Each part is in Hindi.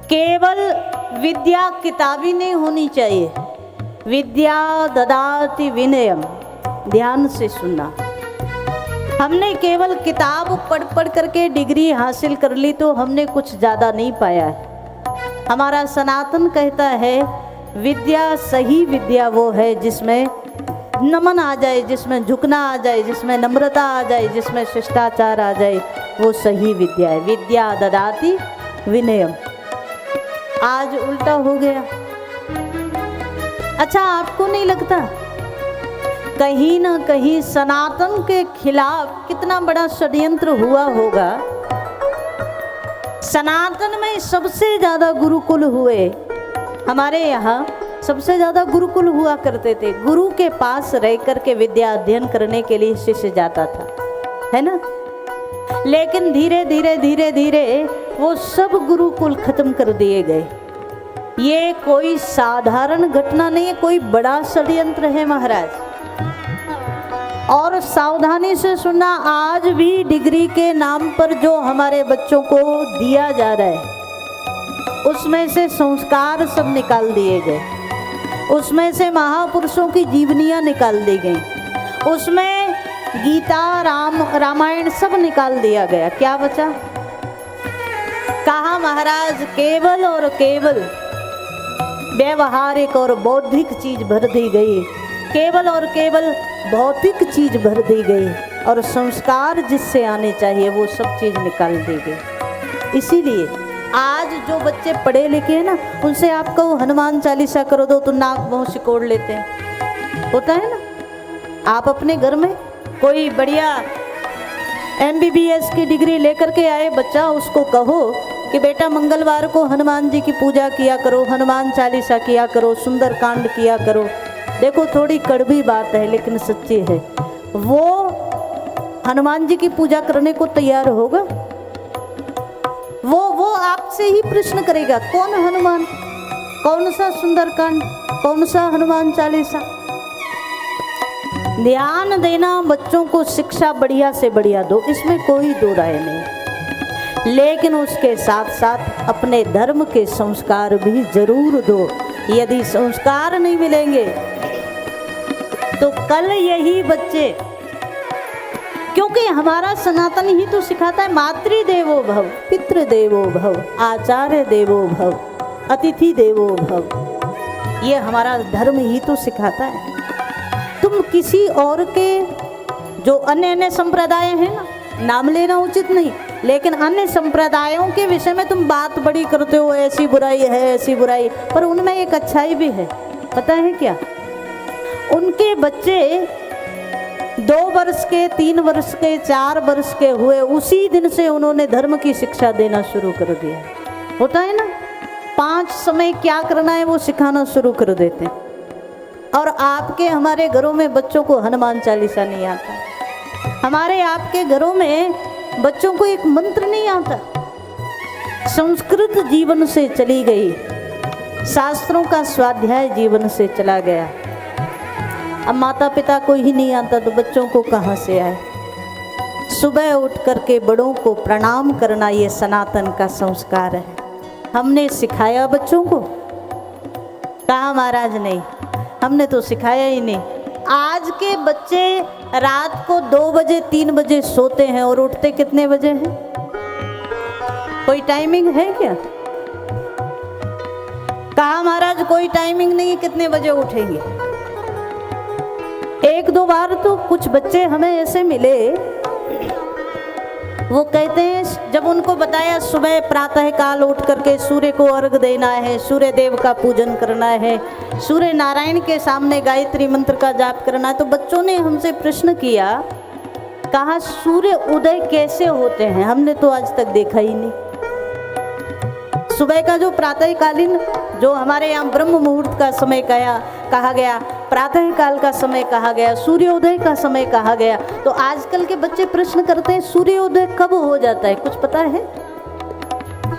केवल विद्या किताबी नहीं होनी चाहिए, विद्या ददाति विनयम। ध्यान से सुनना। हमने केवल किताब पढ़ पढ़ करके डिग्री हासिल कर ली तो हमने कुछ ज़्यादा नहीं पाया है। हमारा सनातन कहता है विद्या, सही विद्या वो है जिसमें नमन आ जाए, जिसमें झुकना आ जाए, जिसमें नम्रता आ जाए, जिसमें शिष्टाचार आ जाए, वो सही विद्या है। विद्या ददाति विनयम। आज उल्टा हो गया। अच्छा, आपको नहीं लगता कहीं ना कहीं सनातन के खिलाफ कितना बड़ा षड्यंत्र हुआ होगा? सनातन में सबसे ज्यादा गुरुकुल हुए, हमारे यहाँ सबसे ज्यादा गुरुकुल हुआ करते थे। गुरु के पास रह करके विद्या अध्ययन करने के लिए शिष्य जाता था, है ना। लेकिन धीरे धीरे धीरे धीरे वो सब गुरुकुल खत्म कर दिए गए। ये कोई साधारण घटना नहीं है, कोई बड़ा षड्यंत्र है महाराज। और सावधानी से सुनना, आज भी डिग्री के नाम पर जो हमारे बच्चों को दिया जा रहा है उसमें से संस्कार सब निकाल दिए गए, उसमें से महापुरुषों की जीवनियाँ निकाल दी गई, उसमें गीता रामायण सब निकाल दिया गया। क्या बचा? कहा महाराज केवल और केवल व्यवहारिक और बौद्धिक चीज भर दी गई, केवल और केवल भौतिक चीज भर दी गई, और संस्कार जिससे आने चाहिए वो सब चीज निकाल दी गई। इसीलिए आज जो बच्चे पढ़े लिखे हैं ना, उनसे आप कहो हनुमान चालीसा करो दो तो नाक मुंह सिकोड़ लेते हैं। होता है ना। आप अपने घर में कोई बढ़िया MBBS की डिग्री लेकर के आए बच्चा, उसको कहो कि बेटा मंगलवार को हनुमान जी की पूजा किया करो, हनुमान चालीसा किया करो, सुंदर कांड किया करो। देखो थोड़ी कड़वी बात है लेकिन सच्ची है। वो हनुमान जी की पूजा करने को तैयार होगा? वो आपसे ही प्रश्न करेगा, कौन हनुमान, कौन सा सुंदर कांड, कौन सा हनुमान चालीसा। ध्यान देना, बच्चों को शिक्षा बढ़िया से बढ़िया दो, इसमें कोई दो राय नहीं, लेकिन उसके साथ साथ अपने धर्म के संस्कार भी जरूर दो। यदि संस्कार नहीं मिलेंगे तो कल यही बच्चे, क्योंकि हमारा सनातन ही तो सिखाता है मातृदेवो भव, पितृदेवो भव, आचार्य देवो भव, अतिथि देवो भव। ये हमारा धर्म ही तो सिखाता है। तुम किसी और के जो अन्य संप्रदाय हैं ना, नाम लेना उचित नहीं, लेकिन अन्य संप्रदायों के विषय में तुम बात बड़ी करते हो, ऐसी बुराई है, ऐसी बुराई, पर उनमें एक अच्छाई भी है। पता है क्या? उनके बच्चे 2 वर्ष के, 3 वर्ष के, 4 वर्ष के हुए, उसी दिन से उन्होंने धर्म की शिक्षा देना शुरू कर दिया। होता है ना, 5 समय क्या करना है वो सिखाना शुरू कर देते हैं। और आपके हमारे घरों में बच्चों को हनुमान चालीसा नहीं आता, हमारे आपके घरों में बच्चों को एक मंत्र नहीं आता। संस्कृत जीवन से चली गई, शास्त्रों का स्वाध्याय जीवन से चला गया। अब माता पिता को ही नहीं आता तो बच्चों को कहाँ से आए? सुबह उठ करके बड़ों को प्रणाम करना ये सनातन का संस्कार है। हमने सिखाया बच्चों को? कहा महाराज नहीं, हमने तो सिखाया ही नहीं। आज के बच्चे रात को 2 बजे 3 बजे सोते हैं और उठते कितने बजे हैं? कोई टाइमिंग है क्या? कहा महाराज कोई टाइमिंग नहीं, कितने बजे उठेंगे। 1-2 बार तो कुछ बच्चे हमें ऐसे मिले, वो कहते हैं जब उनको बताया सुबह प्रातः काल उठ करके सूर्य को अर्घ देना है, सूर्य देव का पूजन करना है, सूर्य नारायण के सामने गायत्री मंत्र का जाप करना है, तो बच्चों ने हमसे प्रश्न किया, कहा सूर्य उदय कैसे होते हैं? हमने तो आज तक देखा ही नहीं। सुबह का जो प्रातःकालीन, जो हमारे यहाँ ब्रह्म मुहूर्त का समय कहा गया, प्रातः काल का समय कहा गया, सूर्योदय का समय कहा गया, तो आजकल के बच्चे प्रश्न करते हैं सूर्योदय कब हो जाता है? कुछ पता है?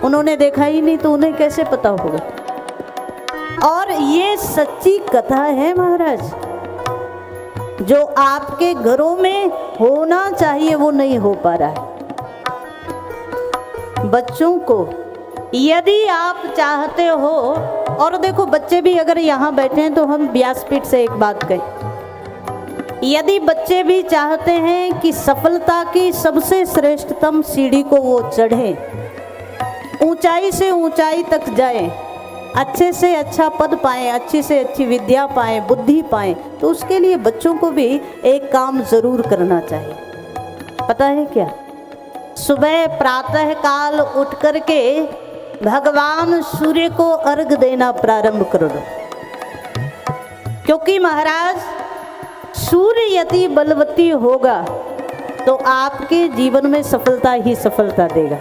उन्होंने देखा ही नहीं तो उन्हें कैसे पता होगा? और ये सच्ची कथा है महाराज, जो आपके घरों में होना चाहिए वो नहीं हो पा रहा है। बच्चों को यदि आप चाहते हो, और देखो बच्चे भी अगर यहाँ बैठे हैं तो हम व्यासपीठ से एक बात कहें, यदि बच्चे भी चाहते हैं कि सफलता की सबसे श्रेष्ठतम सीढ़ी को वो चढ़ें, ऊंचाई से ऊंचाई तक जाएं, अच्छे से अच्छा पद पाएं, अच्छी से अच्छी विद्या पाएं, बुद्धि पाएं, तो उसके लिए बच्चों को भी एक काम जरूर करना चाहिए। पता है क्या? सुबह प्रातः काल उठ करके भगवान सूर्य को अर्घ देना प्रारंभ कर दो, क्योंकि महाराज सूर्य यदि बलवती होगा तो आपके जीवन में सफलता ही सफलता देगा।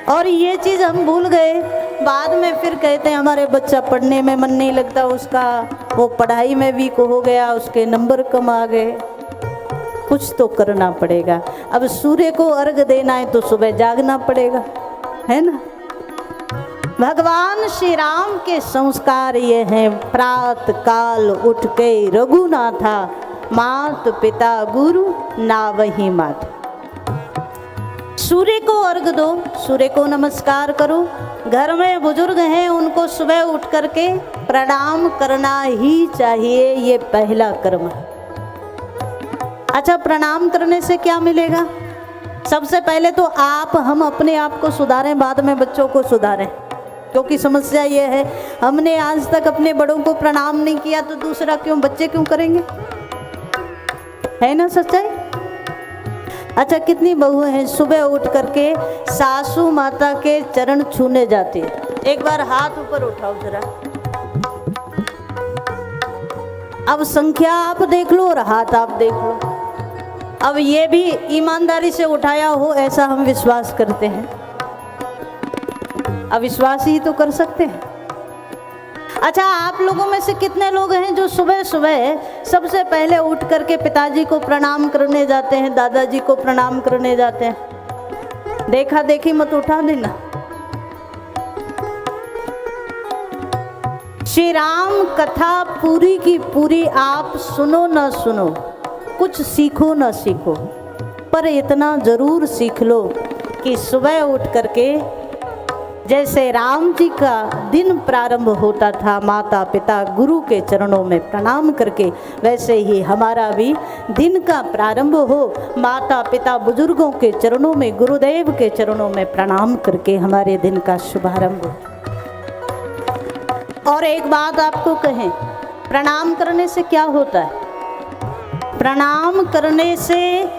और ये चीज़ हम भूल गए, बाद में फिर कहते हैं हमारे बच्चा पढ़ने में मन नहीं लगता, उसका वो पढ़ाई में वीक हो गया, उसके नंबर कम आ गए। कुछ तो करना पड़ेगा। अब सूर्य को अर्घ देना है तो सुबह जागना पड़ेगा, है ना। भगवान श्री राम के संस्कार ये हैं, प्रात काल उठ के रघुनाथा, मात पिता गुरु नावहि मात। सूर्य को अर्घ दो, सूर्य को नमस्कार करो। घर में बुजुर्ग हैं उनको सुबह उठ करके प्रणाम करना ही चाहिए, ये पहला कर्म है। अच्छा, प्रणाम करने से क्या मिलेगा? सबसे पहले तो हम अपने आप को सुधारें, बाद में बच्चों को सुधारें। क्योंकि समस्या ये है, हमने आज तक अपने बड़ों को प्रणाम नहीं किया तो दूसरा क्यों, बच्चे क्यों करेंगे? है ना सच्चाई? अच्छा, कितनी बहू हैं सुबह उठ करके सासू माता के चरण छूने जाती है? एक बार हाथ ऊपर उठाओ जरा। अब संख्या आप देख लो और हाथ आप देख लो। अब ये भी ईमानदारी से उठाया हो ऐसा हम विश्वास करते हैं। अविश्वास ही तो कर सकते हैं। अच्छा, आप लोगों में से कितने लोग हैं जो सुबह सुबह सबसे पहले उठ करके पिताजी को प्रणाम करने जाते हैं, दादाजी को प्रणाम करने जाते हैं? देखा देखी मत उठा देना। श्री राम कथा पूरी की पूरी आप सुनो ना सुनो, कुछ सीखो ना सीखो, पर इतना जरूर सीख लो कि सुबह उठ करके जैसे राम जी का दिन प्रारंभ होता था माता पिता गुरु के चरणों में प्रणाम करके, वैसे ही हमारा भी दिन का प्रारंभ हो माता पिता बुजुर्गों के चरणों में, गुरुदेव के चरणों में प्रणाम करके हमारे दिन का शुभारंभ हो। और एक बात आपको कहें, प्रणाम करने से क्या होता है? प्रणाम करने से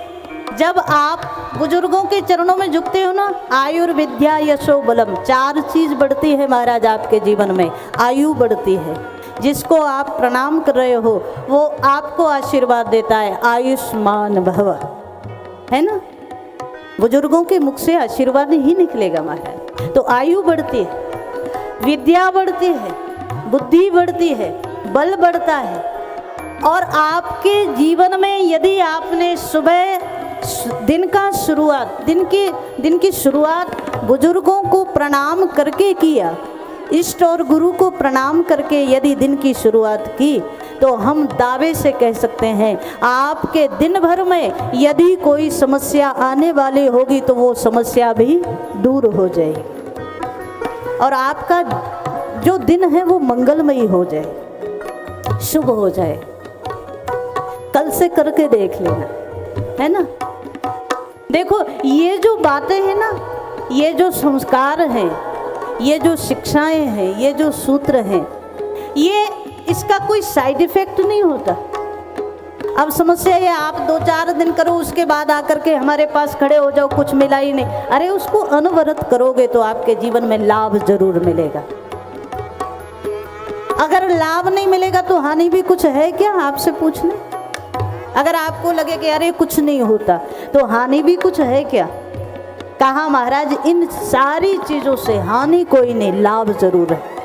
जब आप बुजुर्गों के चरणों में झुकते हो ना, आयुर्विद्या यशो बलम, 4 चीज बढ़ती है महाराज आपके जीवन में। आयु बढ़ती है, जिसको आप प्रणाम कर रहे हो वो आपको आशीर्वाद देता है, आयुष्मान भव, है ना। बुजुर्गों के मुख से आशीर्वाद ही निकलेगा महाराज। तो आयु बढ़ती है, विद्या बढ़ती है, बुद्धि बढ़ती है, बल बढ़ता है। और आपके जीवन में यदि आपने सुबह दिन की शुरुआत बुजुर्गों को प्रणाम करके किया, इष्ट और गुरु को प्रणाम करके यदि दिन की शुरुआत की, तो हम दावे से कह सकते हैं आपके दिन भर में यदि कोई समस्या आने वाली होगी तो वो समस्या भी दूर हो जाएगी और आपका जो दिन है वो मंगलमयी हो जाए, शुभ हो जाए। कल से करके देख लेना, है ना। देखो, ये जो बातें हैं ना, ये जो संस्कार हैं, ये जो शिक्षाएं हैं, ये जो सूत्र हैं, ये इसका कोई साइड इफेक्ट नहीं होता। अब समस्या ये आप 2-4 दिन करो, उसके बाद आकर के हमारे पास खड़े हो जाओ कुछ मिला ही नहीं। अरे उसको अनवरत करोगे तो आपके जीवन में लाभ जरूर मिलेगा। अगर लाभ नहीं मिलेगा तो हानि भी कुछ है क्या, आपसे पूछ लें। अगर आपको लगे कि अरे कुछ नहीं होता तो हानि भी कुछ है क्या? कहा महाराज इन सारी चीजों से हानि कोई नहीं, लाभ जरूर है।